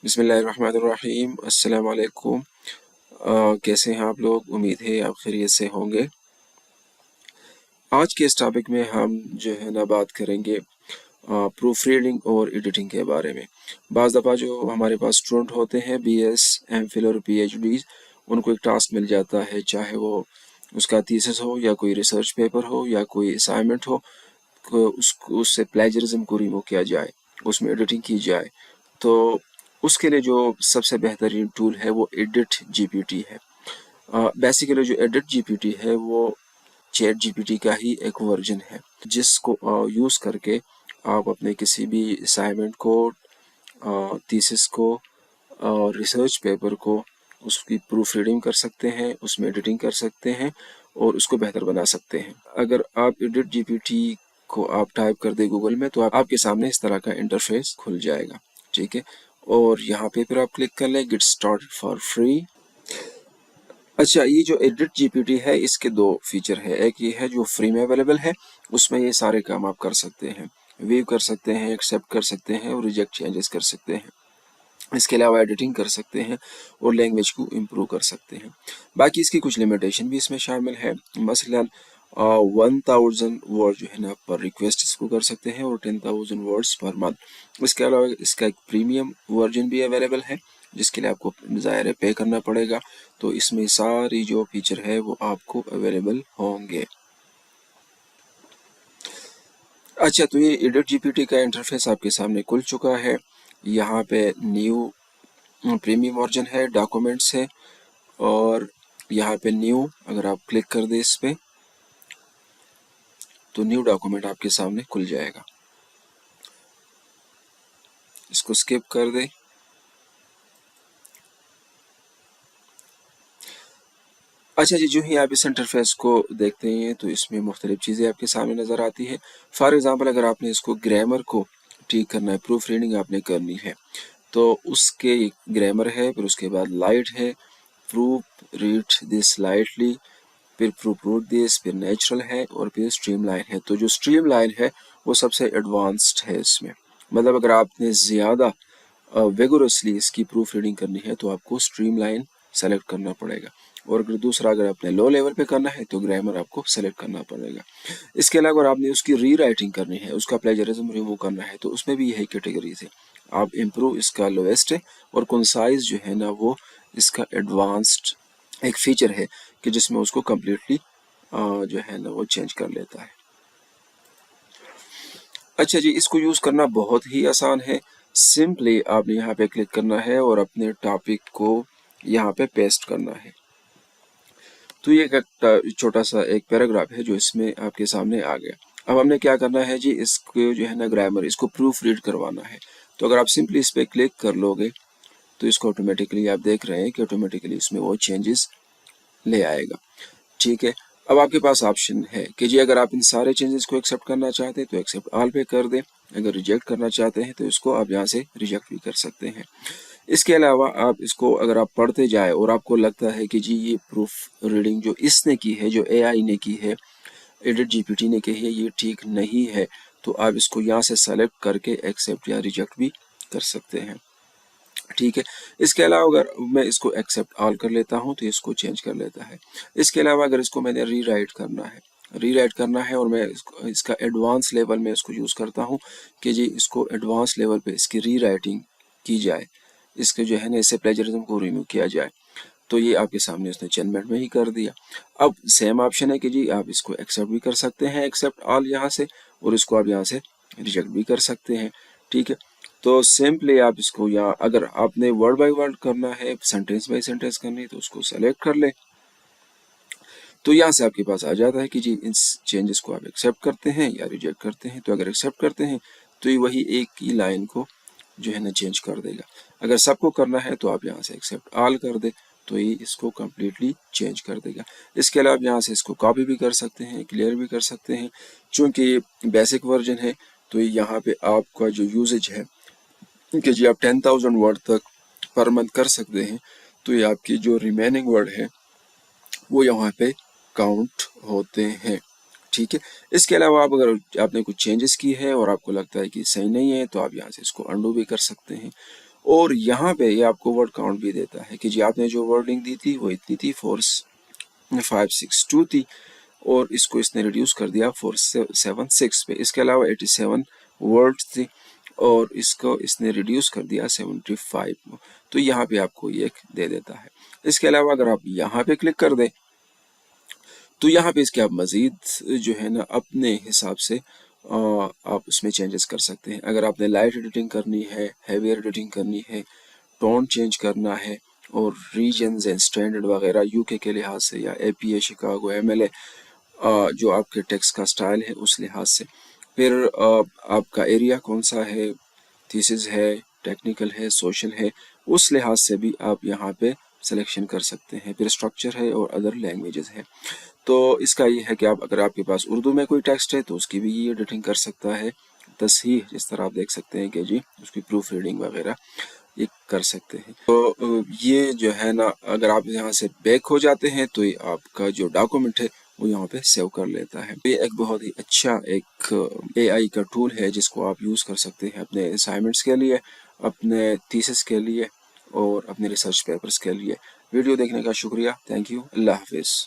बिस्मिल्लाहिर्रहमानिर्रहीम। अस्सलाम वालेकुम। कैसे हैं आप लोग? उम्मीद है आप खैरियत से होंगे। आज के इस टॉपिक में हम जो है ना बात करेंगे प्रूफ रीडिंग और एडिटिंग के बारे में। बाज़ दफ़ा जो हमारे पास स्टूडेंट होते हैं BS, MPhil और PhD, उनको एक टास्क मिल जाता है, चाहे वो उसका थीसिस हो या कोई रिसर्च पेपर हो या कोई असाइनमेंट हो, उससे प्लेजरिज्म को रिमूव किया जाए, उसमें एडिटिंग की जाए। तो उसके लिए जो सबसे बेहतरीन टूल है वो एडिट GPT है। बेसिकली जो एडिट GPT है वो चैट GPT का ही एक वर्जन है, जिसको यूज़ करके आप अपने किसी भी असाइनमेंट को, थीसिस को और रिसर्च पेपर को, उसकी प्रूफ रीडिंग कर सकते हैं, उसमें एडिटिंग कर सकते हैं और उसको बेहतर बना सकते हैं। अगर आप एडिट GPT को आप टाइप कर दे गूगल में तो आपके सामने इस तरह का इंटरफेस खुल जाएगा। ठीक है, और यहाँ पे फिर आप क्लिक कर लें गेट स्टार्टेड फॉर फ्री। अच्छा, ये जो एडिट GPT है इसके दो फीचर है। एक ये है जो फ्री में अवेलेबल है, उसमें ये सारे काम आप कर सकते हैं, व्यू कर सकते हैं, एक्सेप्ट कर सकते हैं और रिजेक्ट चेंजेस कर सकते हैं। इसके अलावा एडिटिंग कर सकते हैं और लैंग्वेज को इम्प्रूव कर सकते हैं। बाकी इसकी कुछ लिमिटेशन भी इसमें शामिल है। मसलन 1000 वर्ड जो है ना पर रिक्वेस्ट इसको कर सकते हैं और 10,000 वर्ड्स पर मंथ। इसके अलावा इसका एक प्रीमियम वर्जन भी अवेलेबल है, जिसके लिए आपको ज़ाहिर है पे करना पड़ेगा। तो इसमें सारी जो फीचर है वो आपको अवेलेबल होंगे। अच्छा, तो ये एडिट GPT का इंटरफेस आपके सामने खुल चुका है। यहाँ पे न्यू प्रीमियम वर्जन है, डॉक्यूमेंट्स है और यहाँ पे न्यू अगर आप क्लिक कर दें इस पे तो न्यू डॉक्यूमेंट आपके सामने खुल जाएगा। इसको स्किप कर दें। अच्छा जी, जो ही आप इस इंटरफेस को देखते हैं तो इसमें मुख्तलिफ चीज़ें आपके सामने नज़र आती है। फॉर एग्ज़ाम्पल, अगर आपने इसको ग्रामर को ठीक करना है, प्रूफ रीडिंग आपने करनी है, तो उसके ग्रामर है, फिर उसके बाद लाइट है, प्रूफ रीड दिस लाइटली, फिर प्रूफ रीड दिस, फिर नेचुरल है और फिर स्ट्रीम लाइन है। तो जो स्ट्रीम लाइन है वो सबसे एडवांस्ड है इसमें। मतलब अगर आपने ज़्यादा विगोरसली इसकी प्रूफ रीडिंग करनी है तो आपको स्ट्रीम लाइन सेलेक्ट करना पड़ेगा, और अगर आपने लो लेवल पे करना है तो ग्रामर आपको सेलेक्ट करना पड़ेगा। इसके अलावा अगर आपने उसकी री राइटिंग करनी है, उसका प्लेजरिज्म रिमूव करना है, तो उसमें भी यही कैटेगरीज है। आप इम्प्रूव इसका लोएस्ट है और कंसाइज जो है ना वो इसका एडवांस्ड एक फीचर है कि जिसमें उसको कम्प्लीटली जो है ना वो चेंज कर लेता है। अच्छा जी, इसको यूज़ करना बहुत ही आसान है। सिंपली आपने यहाँ पे क्लिक करना है और अपने टॉपिक को यहाँ पे पेस्ट करना है। तो ये एक छोटा सा एक पैराग्राफ है जो इसमें आपके सामने आ गया। अब हमने क्या करना है जी, इसको जो है ना ग्रामर, इसको प्रूफ रीड करवाना है। तो अगर आप सिंपली इस पर क्लिक कर लोगे तो इसको ऑटोमेटिकली आप देख रहे हैं कि ऑटोमेटिकली इसमें वो चेंजेस ले आएगा। ठीक है, अब आपके पास ऑप्शन है कि जी अगर आप इन सारे चेंजेस को एक्सेप्ट करना चाहते हैं तो एक्सेप्ट ऑल पे कर दें, अगर रिजेक्ट करना चाहते हैं तो इसको आप यहाँ से रिजेक्ट भी कर सकते हैं। इसके अलावा आप इसको अगर आप पढ़ते जाए और आपको लगता है कि जी ये प्रूफ रीडिंग जो इसने की है, जो AI ने की है, एडिट GPT ने की है, ये ठीक नहीं है, तो आप इसको यहाँ से सेलेक्ट करके एक्सेप्ट या रिजेक्ट भी कर सकते हैं। ठीक है, इसके अलावा अगर मैं इसको एक्सेप्ट ऑल कर लेता हूँ तो इसको चेंज कर लेता है। इसके अलावा अगर इसको मैंने रीराइट करना है और मैं इसका एडवांस लेवल में इसको यूज़ करता हूँ कि जी इसको एडवांस लेवल पे इसकी रीराइटिंग की जाए, इसके जो है ना इससे प्लेजरिज्म को रिमूव किया जाए, तो ये आपके सामने उसने चंद मिनट में ही कर दिया। अब सेम ऑप्शन है कि जी आप इसको एक्सेप्ट भी कर सकते हैं, एक्सेप्ट ऑल यहाँ से, और इसको आप यहाँ से रिजेक्ट भी कर सकते हैं। ठीक है, तो सिंपली आप इसको, या अगर आपने वर्ड बाय वर्ड करना है, सेंटेंस बाय सेंटेंस करनी है, तो उसको सेलेक्ट कर ले। तो यहाँ से आपके पास आ जाता है कि जी इन चेंजेस को आप एक्सेप्ट करते हैं या रिजेक्ट करते हैं। तो अगर एक्सेप्ट करते हैं तो ये वही एक ही लाइन को जो है ना चेंज कर देगा। अगर सबको करना है तो आप यहाँ से एक्सेप्ट ऑल कर दे तो ये इसको कम्प्लीटली चेंज कर देगा। इसके अलावा यहाँ से इसको कॉपी भी कर सकते हैं, क्लियर भी कर सकते हैं। चूँकि ये बेसिक वर्जन है तो यहाँ पे आपका जो यूजेज है कि जी आप 10,000 वर्ड तक पर मंथ कर सकते हैं, तो ये आपकी जो रिमेनिंग वर्ड है वो यहाँ पे काउंट होते हैं। ठीक है, इसके अलावा आप अगर आपने कुछ चेंजेस की है और आपको लगता है कि सही नहीं है तो आप यहाँ से इसको अंडू भी कर सकते हैं और यहाँ पे ये आपको वर्ड काउंट भी देता है कि जी आपने जो वर्डिंग दी थी वो इतनी थी 4562 थी, और इसको इसने रिड्यूस कर दिया 476 पे। इसके अलावा 87 वर्ड्स थी और इसको इसने रिड्यूस कर दिया 75। तो यहाँ पे आपको ये एक दे देता है। इसके अलावा अगर आप यहाँ पे क्लिक कर दें तो यहाँ पे इसके आप मज़ीद जो है ना अपने हिसाब से आप उसमें चेंजेस कर सकते हैं। अगर आपने लाइट एडिटिंग करनी है, हैवी एडिटिंग करनी है, टोन चेंज करना है, और रीजन्स एंड स्टैंडर्ड वगैरह यूके के लिहाज से, या एपीए, शिकागो, एमएलए, जो आपके टेक्स्ट का स्टाइल है उस लिहाज से, फिर आपका एरिया कौन सा है, थीसिस है, टेक्निकल है, सोशल है, उस लिहाज से भी आप यहाँ पे सिलेक्शन कर सकते हैं। फिर स्ट्रक्चर है और अदर लैंग्वेजेस है। तो इसका ये है कि आप अगर आपके पास उर्दू में कोई टेक्स्ट है तो उसकी भी ये एडिटिंग कर सकता है। तस्हीह, जिस तरह आप देख सकते हैं कि जी उसकी प्रूफ रीडिंग वगैरह ये कर सकते हैं। तो ये जो है ना, अगर आप यहाँ से बैक हो जाते हैं तो ये आपका जो डॉक्यूमेंट है वो यहाँ पे सेव कर लेता है। ये एक बहुत ही अच्छा एक एआई का टूल है जिसको आप यूज़ कर सकते हैं अपने असाइनमेंट्स के लिए, अपने थीसिस के लिए और अपने रिसर्च पेपर्स के लिए। वीडियो देखने का शुक्रिया। Thank you. अल्लाह हाफिज़।